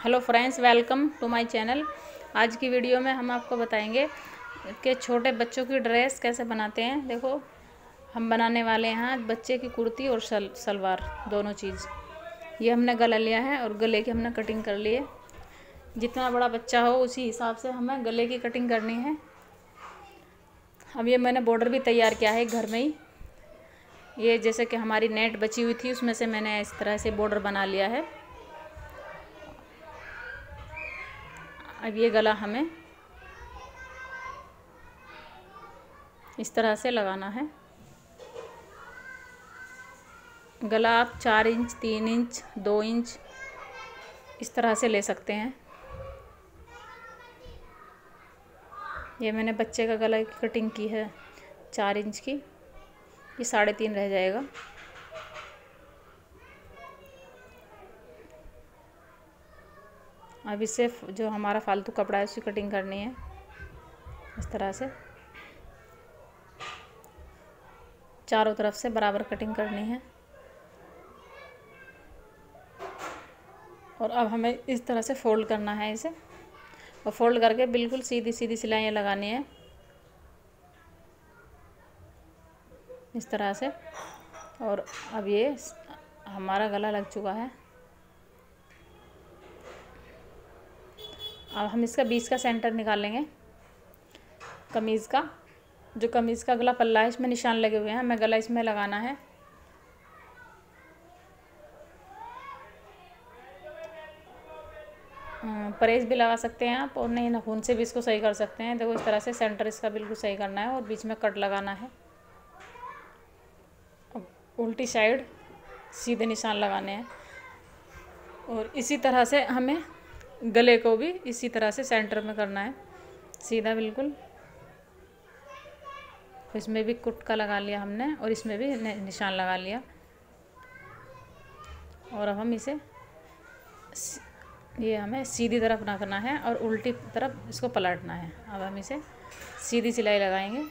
Hello friends, welcome to my channel. आज की video में हम आपको बताएंगे कि छोटे बच्चों की ड्रेस कैसे बनाते हैं। देखो, हम बनाने वाले हैं आज बच्चे की कुर्ती और सलवार दोनों चीज़। ये हमने गला लिया है और गले की हमने कटिंग कर ली है। जितना बड़ा बच्चा हो उसी हिसाब से हमें गले की कटिंग करनी है। अब ये मैंने बॉर्डर भी तैयार किया है घर में ही। ये जैसे कि हमारी नेट बची हुई थी उसमें से मैंने इस तरह से बॉर्डर बना लिया है। अब ये गला हमें इस तरह से लगाना है। गला आप 4 इंच, 3 इंच, 2 इंच इस तरह से ले सकते हैं। ये मैंने बच्चे का गला की कटिंग की है 4 इंच की। ये 3.5 रह जाएगा। अब इससे जो हमारा फालतू कपड़ा है उसकी कटिंग करनी है इस तरह से। चारों तरफ से बराबर कटिंग करनी है। और अब हमें इस तरह से फोल्ड करना है इसे, और फोल्ड करके बिल्कुल सीधी सीधी सिलाइयाँ लगानी है इस तरह से। और अब ये हमारा गला लग चुका है। अब हम इसका बीच का सेंटर निकालेंगे कमीज़ का। जो कमीज़ का गला पल्ला है इसमें निशान लगे हुए हैं, हमें गला इसमें लगाना है। प्रेस भी लगा सकते हैं आप, और नहीं नाखून से भी इसको सही कर सकते हैं। देखो, इस तरह से सेंटर इसका बिल्कुल सही करना है और बीच में कट लगाना है। अब उल्टी साइड सीधे निशान लगाने हैं। और इसी तरह से हमें गले को भी इसी तरह से सेंटर में करना है, सीधा बिल्कुल। इसमें भी कुट का लगा लिया हमने और इसमें भी निशान लगा लिया। और अब हम इसे ये हमें सीधी तरफ रखना है और उल्टी तरफ इसको पलटना है। अब हम इसे सीधी सिलाई लगाएंगे।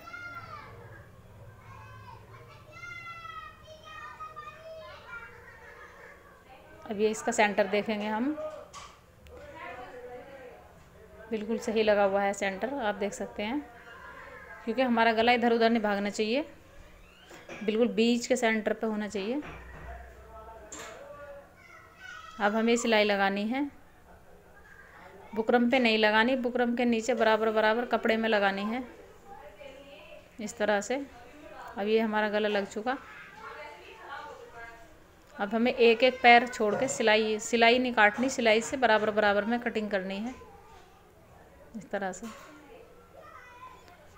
अब ये इसका सेंटर देखेंगे हम, बिल्कुल सही लगा हुआ है सेंटर, आप देख सकते हैं। क्योंकि हमारा गला इधर उधर नहीं भागना चाहिए, बिल्कुल बीच के सेंटर पे होना चाहिए। अब हमें सिलाई लगानी है, बुकरम पे नहीं लगानी, बुकरम के नीचे बराबर बराबर कपड़े में लगानी है इस तरह से। अब ये हमारा गला लग चुका। अब हमें एक एक पैर छोड़ के सिलाई नहीं काटनी, सिलाई से बराबर बराबर में कटिंग करनी है इस तरह से।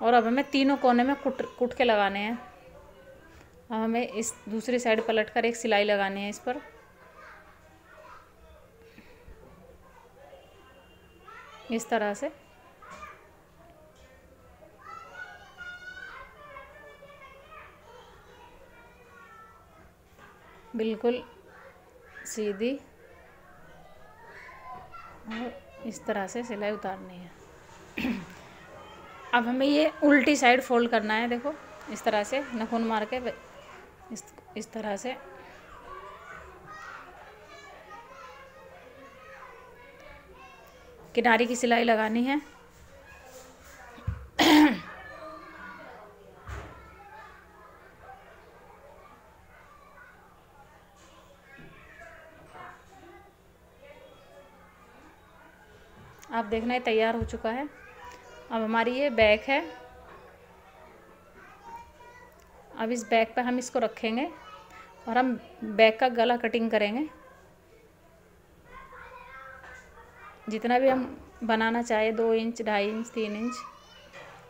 और अब हमें तीनों कोने में कुट के लगाने हैं। अब हमें इस दूसरी साइड पलट कर एक सिलाई लगानी है इस पर। इस तरह से बिल्कुल सीधी, और इस तरह से सिलाई उतारनी है। अब हमें ये उल्टी साइड फोल्ड करना है। देखो, इस तरह से नाखून मार के इस तरह से किनारे की सिलाई लगानी है। आप देखना, ये तैयार हो चुका है। अब हमारी ये बैक है। अब इस बैक पे हम इसको रखेंगे और हम बैक का गला कटिंग करेंगे। जितना भी हम बनाना चाहे, 2 इंच, 2.5 इंच, 3 इंच,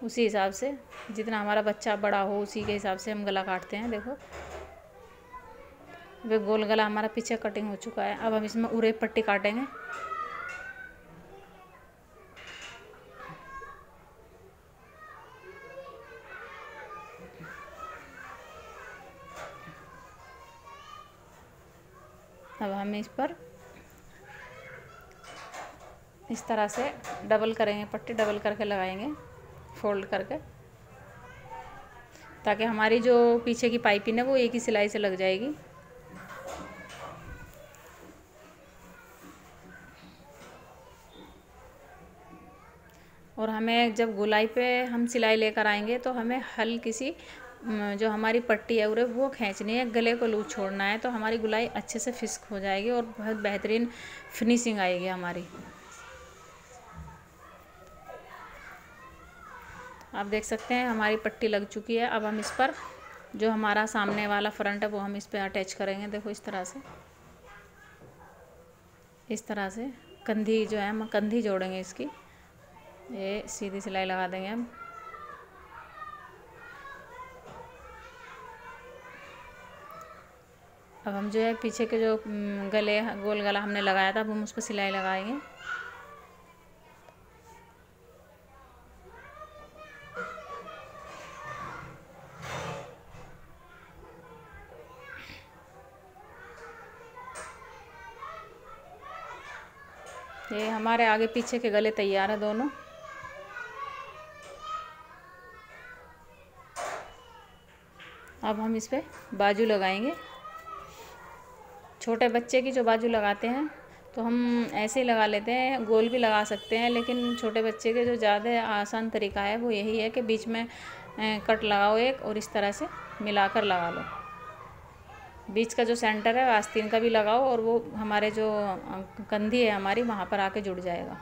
उसी हिसाब से, जितना हमारा बच्चा बड़ा हो उसी के हिसाब से हम गला काटते हैं। देखो, वे गोल गला हमारा पीछे कटिंग हो चुका है। अब हम इसमें उरे पट्टी काटेंगे। अब हम इस पर इस तरह से डबल करेंगे, पट्टी डबल करके लगाएंगे फोल्ड करके, ताकि हमारी जो पीछे की पाइपिंग है वो एक ही सिलाई से लग जाएगी। और हमें जब गोलाई पे हम सिलाई लेकर आएंगे तो हमें हल्की सी जो हमारी पट्टी है उरे वो खींचनी है, गले को लूज छोड़ना है, तो हमारी गोलाई अच्छे से फिस्क हो जाएगी और बहुत बेहतरीन फिनिशिंग आएगी हमारी। आप देख सकते हैं हमारी पट्टी लग चुकी है। अब हम इस पर जो हमारा सामने वाला फ्रंट है वो हम इस पर अटैच करेंगे। देखो इस तरह से कंधी जो है हम कंधी जोड़ेंगे इसकी, ये सीधी सिलाई लगा देंगे हम। अब हम जो है पीछे के जो गले गोल गला हमने लगाया था अब हम उस पर सिलाई लगाएंगे। ये हमारे आगे पीछे के गले तैयार है दोनों। अब हम इस पे बाजू लगाएंगे। छोटे बच्चे की जो बाजू लगाते हैं तो हम ऐसे ही लगा लेते हैं, गोल भी लगा सकते हैं, लेकिन छोटे बच्चे के जो ज़्यादा आसान तरीका है वो यही है कि बीच में कट लगाओ एक और इस तरह से मिलाकर लगा लो। बीच का जो सेंटर है आस्तीन का भी लगाओ और वो हमारे जो कंधी है हमारी वहाँ पर आके जुड़ जाएगा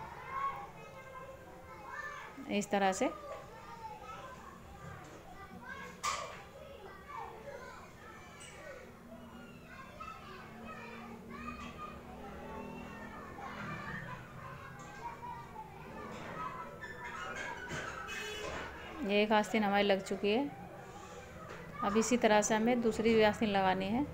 इस तरह से। ये एक आस्तीन हमारी लग चुकी है। अब इसी तरह से हमें दूसरी भी आस्तीन लगानी है।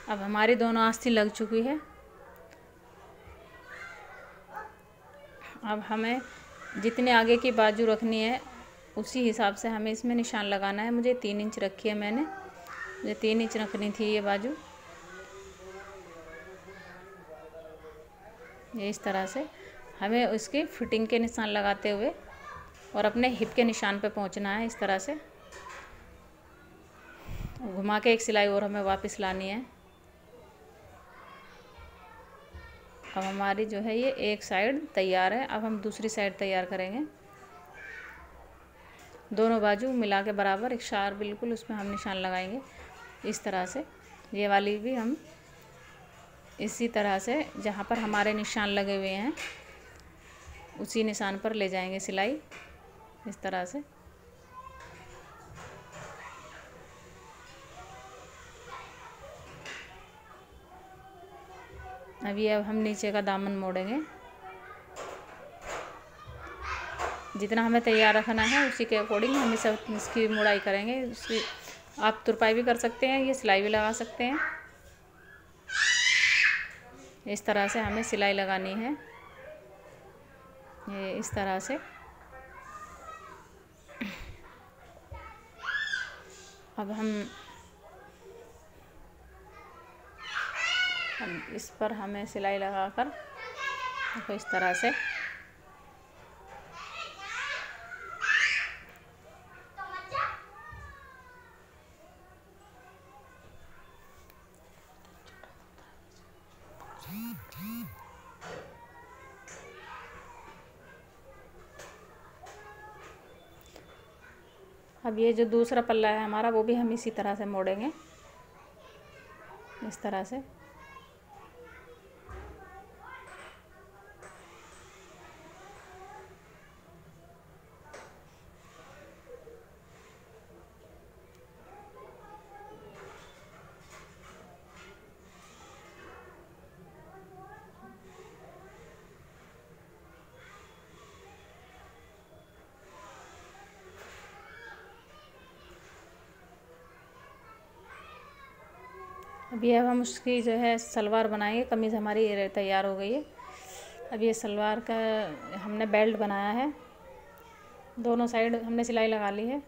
अब हमारी दोनों आस्तीन लग चुकी है। अब हमें जितने आगे की बाजू रखनी है उसी हिसाब से हमें इसमें निशान लगाना है। मुझे 3 इंच रखी है मैंने, मुझे 3 इंच रखनी थी ये बाजू। ये इस तरह से हमें उसकी फिटिंग के निशान लगाते हुए और अपने हिप के निशान पे पहुंचना है। इस तरह से घुमा के एक सिलाई और हमें वापस लानी है। अब हमारी जो है ये एक साइड तैयार है। अब हम दूसरी साइड तैयार करेंगे। दोनों बाजू मिला के बराबर एक शार बिल्कुल उसमें हम निशान लगाएंगे इस तरह से। ये वाली भी हम इसी तरह से जहाँ पर हमारे निशान लगे हुए हैं उसी निशान पर ले जाएंगे सिलाई इस तरह से। अभी अब हम नीचे का दामन मोड़ेंगे। जितना हमें तैयार रखना है उसी के अकॉर्डिंग हम इसकी मुड़ाई करेंगे। उसकी आप तुरपाई भी कर सकते हैं, ये सिलाई भी लगा सकते हैं। इस तरह से हमें सिलाई लगानी है, ये इस तरह से। अब हम इस पर हमें सिलाई लगाकर देखो इस तरह से अब ये जो दूसरा पल्ला है हमारा वो भी हम इसी तरह से मोड़ेंगे इस तरह से। अभी अब हम उसकी जो है सलवार बनाएंगे। कमीज़ हमारी तैयार हो गई है। अब ये सलवार का हमने बेल्ट बनाया है, दोनों साइड हमने सिलाई लगा ली है।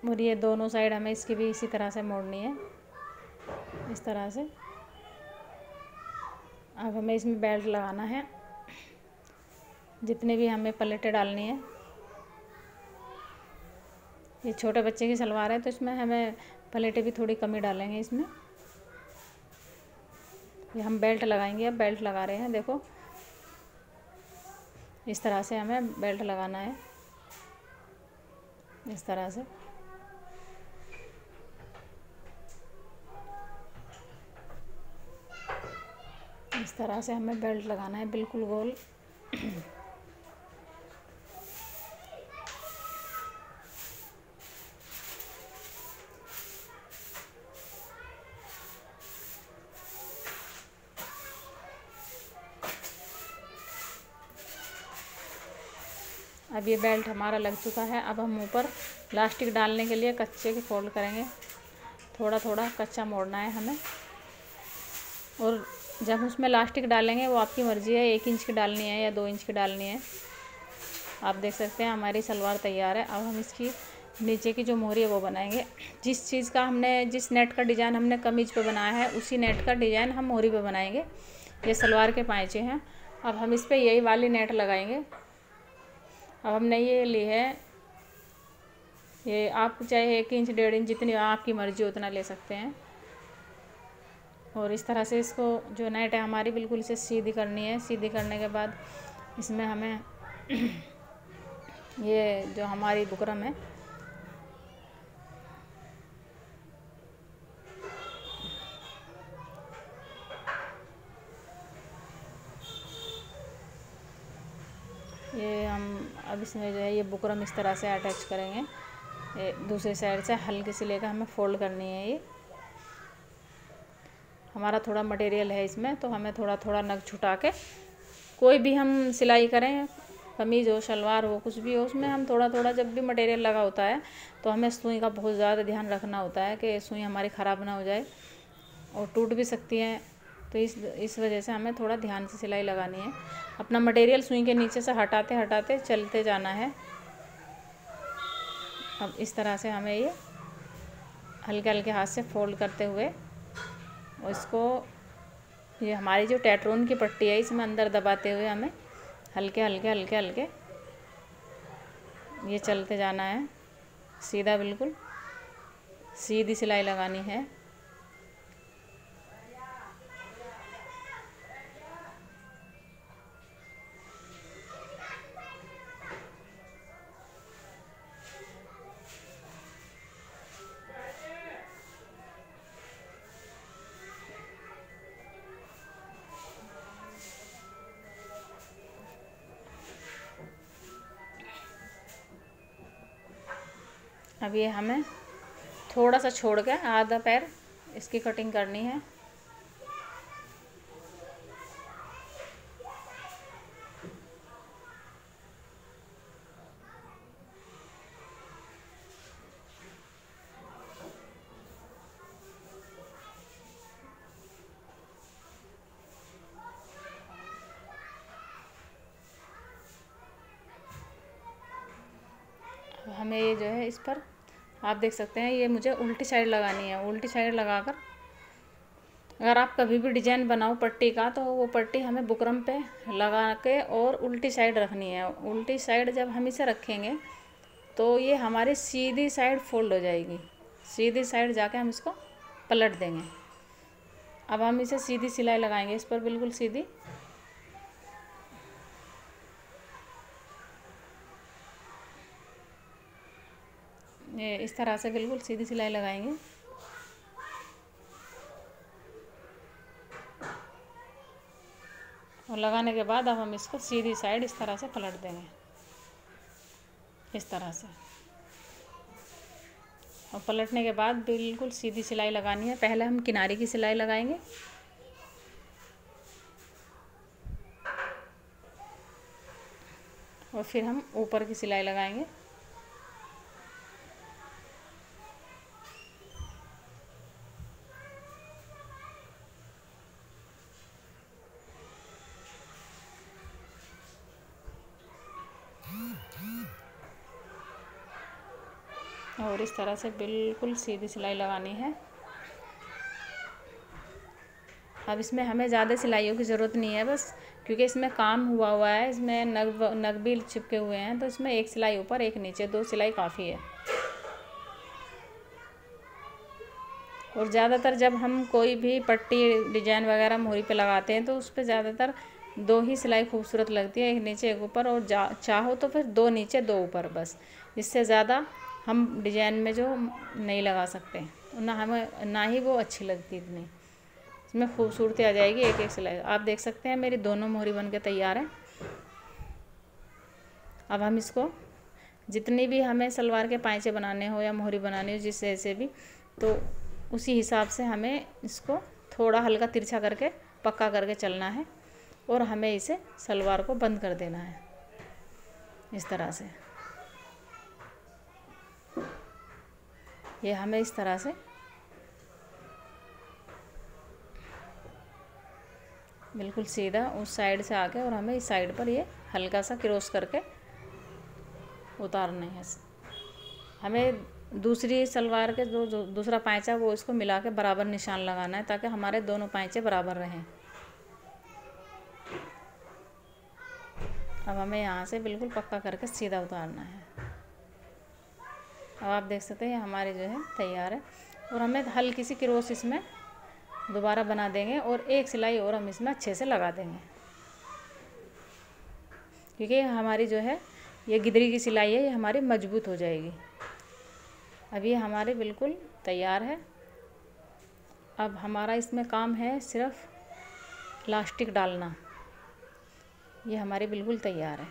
और ये दोनों साइड हमें इसकी भी इसी तरह से मोड़नी है, इस तरह से। अब हमें इसमें बेल्ट लगाना है, जितने भी हमें प्लेटें डालनी है। ये छोटे बच्चे की सलवार है तो इसमें हमें प्लेटें भी थोड़ी कम ही डालेंगे इसमें। ये हम बेल्ट लगाएंगे, अब बेल्ट लगा रहे हैं, देखो इस तरह से हमें बेल्ट लगाना है, इस तरह से। इस तरह से हमें बेल्ट लगाना है, बिल्कुल गोल। अब ये बेल्ट हमारा लग चुका है। अब हम ऊपर लास्टिक डालने के लिए कच्चे की फोल्ड करेंगे, थोड़ा थोड़ा कच्चा मोड़ना है हमें। और जब उसमें लास्टिक डालेंगे वो आपकी मर्ज़ी है, 1 इंच की डालनी है या 2 इंच की डालनी है। आप देख सकते हैं हमारी सलवार तैयार है। अब हम इसकी नीचे की जो मोहरी है वो बनाएंगे। जिस चीज़ का हमने, जिस नेट का डिज़ाइन हमने कमीज पे बनाया है, उसी नेट का डिज़ाइन हम मोहरी पे बनाएंगे। ये सलवार के पाँचे हैं। अब हम इस पर यही वाली नेट लगाएंगे। अब हमने ये ली है, ये आप चाहे 1 इंच 1.5 इंच जितनी आपकी मर्ज़ी उतना ले सकते हैं। और इस तरह से इसको जो नेट है हमारी बिल्कुल इसे सीधी करनी है। सीधी करने के बाद इसमें हमें ये जो हमारी बुकरम है, ये हम अब इसमें जो है ये बुकरम इस तरह से अटैच करेंगे। ये दूसरी साइड से हल्की सी लेकर हमें फोल्ड करनी है। ये हमारा थोड़ा मटेरियल है इसमें, तो हमें थोड़ा थोड़ा नग छुटा के, कोई भी हम सिलाई करें, कमीज़ हो, शलवार हो, कुछ भी हो, उसमें हम थोड़ा थोड़ा, जब भी मटेरियल लगा होता है तो हमें सुई का बहुत ज़्यादा ध्यान रखना होता है कि सुई हमारी ख़राब ना हो जाए और टूट भी सकती है। तो इस वजह से हमें थोड़ा ध्यान से सिलाई लगानी है। अपना मटेरियल सुई के नीचे से हटाते हटाते चलते जाना है। अब इस तरह से हमें ये हल्के हल्के हाथ से फोल्ड करते हुए और इसको, ये हमारी जो टेट्रोन की पट्टी है, इसमें अंदर दबाते हुए हमें हल्के हल्के हल्के हल्के ये चलते जाना है। सीधा, बिल्कुल सीधी सिलाई लगानी है। अब ये हमें थोड़ा सा छोड़ के आधा पैर इसकी कटिंग करनी है। हमें ये जो है इस पर आप देख सकते हैं, ये मुझे उल्टी साइड लगानी है। उल्टी साइड लगाकर, अगर आप कभी भी डिजाइन बनाओ पट्टी का, तो वो पट्टी हमें बुकरम पे लगा के और उल्टी साइड रखनी है। उल्टी साइड जब हम इसे रखेंगे तो ये हमारी सीधी साइड फोल्ड हो जाएगी। सीधी साइड जाके हम इसको पलट देंगे। अब हम इसे सीधी सिलाई लगाएंगे इस पर, बिल्कुल सीधी। ये इस तरह से बिल्कुल सीधी सिलाई लगाएंगे। और लगाने के बाद अब हम इसको सीधी साइड इस तरह से पलट देंगे, इस तरह से। और पलटने के बाद बिल्कुल सीधी सिलाई लगानी है। पहले हम किनारे की सिलाई लगाएंगे, और फिर हम ऊपर की सिलाई लगाएंगे। और इस तरह से बिल्कुल सीधी सिलाई लगानी है। अब इसमें हमें ज़्यादा सिलाइयों की ज़रूरत नहीं है, बस क्योंकि इसमें काम हुआ है, इसमें नग भी चिपके हुए हैं, तो इसमें एक सिलाई ऊपर एक नीचे, 2 सिलाई काफ़ी है। और ज़्यादातर जब हम कोई भी पट्टी डिजाइन वगैरह मोहरी पे लगाते हैं तो उस पर ज़्यादातर 2 ही सिलाई खूबसूरत लगती है, एक नीचे एक ऊपर, और चाहो तो फिर 2 नीचे 2 ऊपर, बस। इससे ज़्यादा हम डिजाइन में जो नहीं लगा सकते, ना ही वो अच्छी लगती इतनी। इसमें खूबसूरती आ जाएगी एक एक सिलाई। आप देख सकते हैं मेरी दोनों मोहरी बन के तैयार है। अब हम इसको जितनी भी हमें सलवार के पाँचे बनाने हो या मोहरी बनानी हो, जिस जैसे भी, तो उसी हिसाब से हमें इसको थोड़ा हल्का तिरछा करके पक्का करके चलना है, और हमें इसे सलवार को बंद कर देना है इस तरह से। ये हमें इस तरह से बिल्कुल सीधा उस साइड से आके, और हमें इस साइड पर ये हल्का सा क्रॉस करके उतारना है। हमें दूसरी सलवार के जो दूसरा पाँचा वो इसको मिला के बराबर निशान लगाना है, ताकि हमारे दोनों पाँचे बराबर रहें। अब हमें यहाँ से बिल्कुल पक्का करके सीधा उतारना है। अब आप देख सकते हैं हमारे जो है तैयार है, और हमें हल्की सी क्रॉस इसमें दोबारा बना देंगे, और एक सिलाई और हम इसमें अच्छे से लगा देंगे, क्योंकि हमारी जो है ये गिदरी की सिलाई है, ये हमारी मजबूत हो जाएगी। अब ये हमारे बिल्कुल तैयार है। अब हमारा इसमें काम है सिर्फ इलास्टिक डालना। ये हमारी बिल्कुल तैयार है।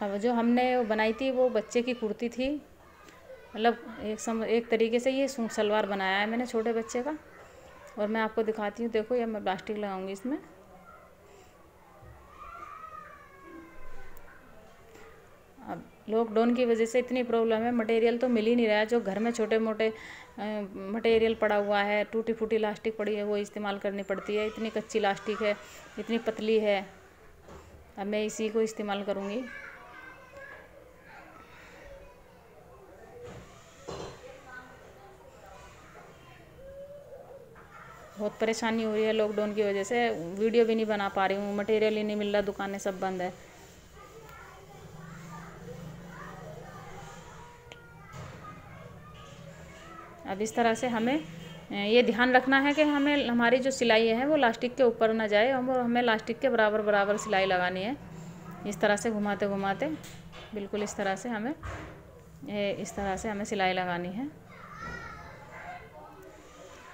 अब जो हमने बनाई थी वो बच्चे की कुर्ती थी, मतलब एक तरीके से ये सूट सलवार बनाया है मैंने छोटे बच्चे का, और मैं आपको दिखाती हूँ। देखो ये मैं प्लास्टिक लगाऊंगी इसमें। अब लॉकडाउन की वजह से इतनी प्रॉब्लम है, मटेरियल तो मिल ही नहीं रहा है। जो घर में छोटे मोटे मटेरियल पड़ा हुआ है, टूटी फूटी इलास्टिक पड़ी है, वो इस्तेमाल करनी पड़ती है। इतनी कच्ची इलास्टिक है, इतनी पतली है, अब मैं इसी को इस्तेमाल करूँगी। बहुत परेशानी हो रही है लॉकडाउन की वजह से, वीडियो भी नहीं बना पा रही हूँ, मटेरियल ही नहीं मिल रहा, दुकानें सब बंद है। अब इस तरह से हमें ये ध्यान रखना है कि हमें हमारी जो सिलाई है वो लास्टिक के ऊपर ना जाए, और हमें लास्टिक के बराबर बराबर सिलाई लगानी है। इस तरह से घुमाते घुमाते बिल्कुल इस तरह से हमें सिलाई लगानी है।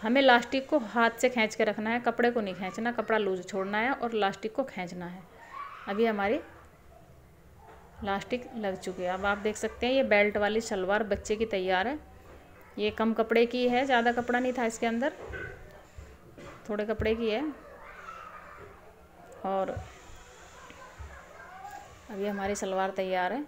हमें लास्टिक को हाथ से खींच के रखना है, कपड़े को नहीं खींचना, कपड़ा लूज छोड़ना है और लास्टिक को खींचना है। अभी हमारी लास्टिक लग चुकी है। अब आप देख सकते हैं ये बेल्ट वाली सलवार बच्चे की तैयार है। ये कम कपड़े की है, ज़्यादा कपड़ा नहीं था इसके अंदर, थोड़े कपड़े की है। और अभी हमारी सलवार तैयार है।